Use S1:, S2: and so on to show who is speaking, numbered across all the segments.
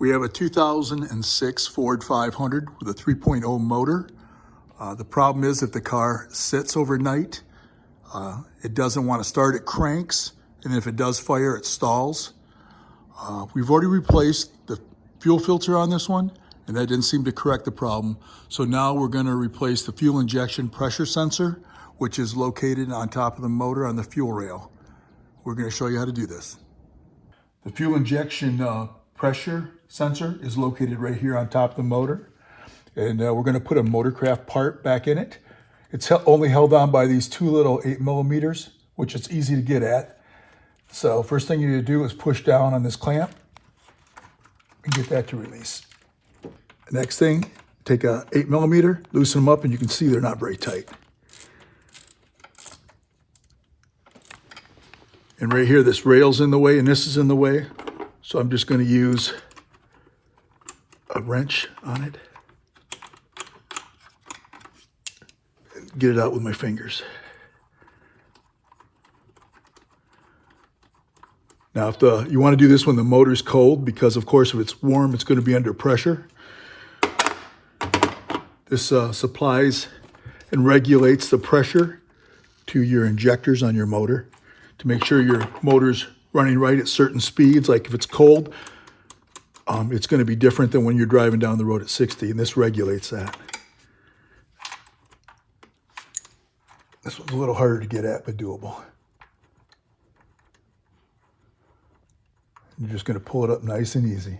S1: We have a 2006 Ford 500 with a 3.0 motor. The problem is if the car sits overnight, it doesn't want to start, it cranks, and if it does fire, it stalls. We've already replaced the fuel filter on this one, and that didn't seem to correct the problem. So now we're going to replace the fuel injection pressure sensor, which is located on top of the motor on the fuel rail. We're going to show you how to do this. The fuel injection pressure sensor is located right here on top of the motor. And we're going to put a motorcraft part back in it. It's only held on by these two little 8mm, which is easy to get at. So first thing you need to do is push down on this clamp and get that to release. The next thing, take a 8mm, loosen them up, and you can see they're not very tight. And right here, this rail's in the way and this is in the way. So I'm just going to use a wrench on it. And get it out with my fingers. Now, if you want to do this when the motor's cold, because of course if it's warm, it's going to be under pressure. This supplies and regulates the pressure to your injectors on your motor to make sure your motor's running right at certain speeds. Like if it's cold, it's going to be different than when you're driving down the road at 60, and this regulates that. This one's a little harder to get at, but doable. You're just going to pull it up nice and easy.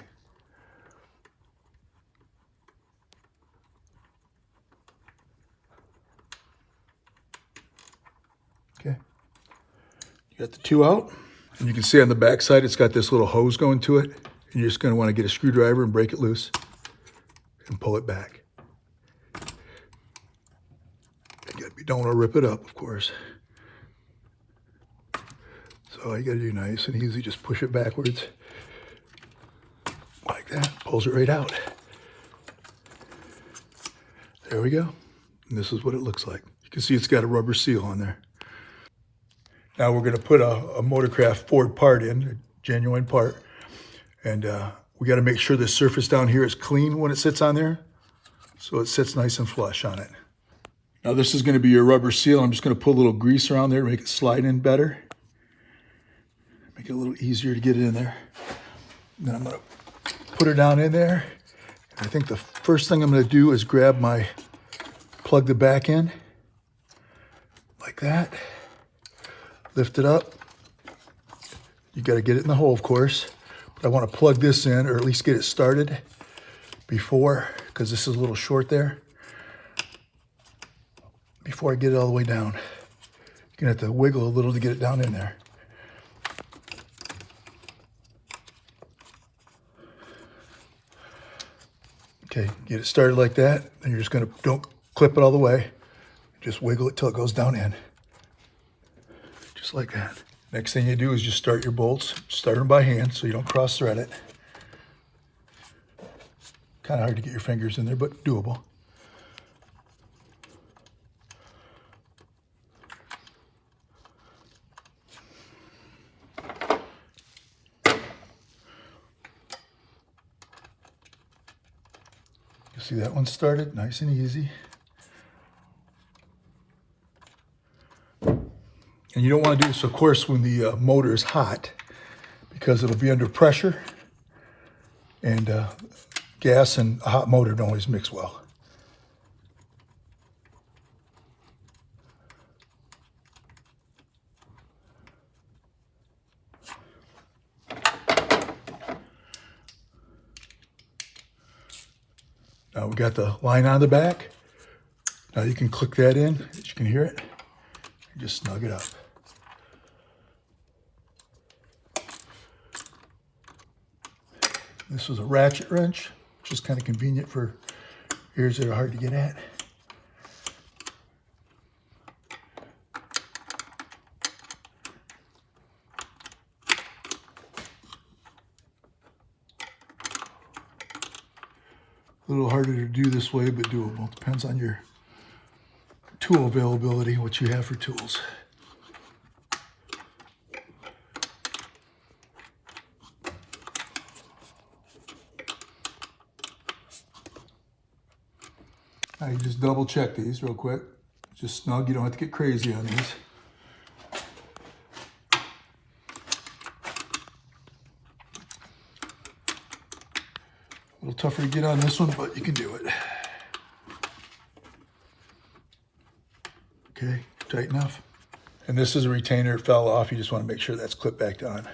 S1: Okay. You got the two out. And you can see on the back side, it's got this little hose going to it. And you're just going to want to get a screwdriver and break it loose and pull it back. You don't want to rip it up, of course. So all you got to do nice and easy, just push it backwards like that. Pulls it right out. There we go. And this is what it looks like. You can see it's got a rubber seal on there. Now we're going to put a Motorcraft Ford part in, a genuine part. And we got to make sure the surface down here is clean when it sits on there, so it sits nice and flush on it. Now this is going to be your rubber seal. I'm just going to put a little grease around there to make it slide in better. Make it a little easier to get it in there. And then I'm going to put her down in there. And I think the first thing I'm going to do is plug the back in like that. Lift it up. You got to get it in the hole, of course. But I want to plug this in, or at least get it started before, because this is a little short there. Before I get it all the way down. You're going to have to wiggle a little to get it down in there. Okay, get it started like that. Then you're just going to, don't clip it all the way. Just wiggle it till it goes down in. Just like that. Next thing you do is just start your bolts. Start them by hand so you don't cross thread it. Kind of hard to get your fingers in there, but doable. You see that one started? Nice and easy. And you don't want to do this, of course, when the motor is hot, because it'll be under pressure, and gas and a hot motor don't always mix well. Now we got the line on the back. Now you can click that in, as you can hear it, and just snug it up. This was a ratchet wrench, which is kind of convenient for areas that are hard to get at. A little harder to do this way, but doable. Depends on your tool availability, what you have for tools. Now you just double check these real quick. Just snug, you don't have to get crazy on these. A little tougher to get on this one, but you can do it. Okay, tight enough. And this is a retainer, it fell off. You just want to make sure that's clipped back on.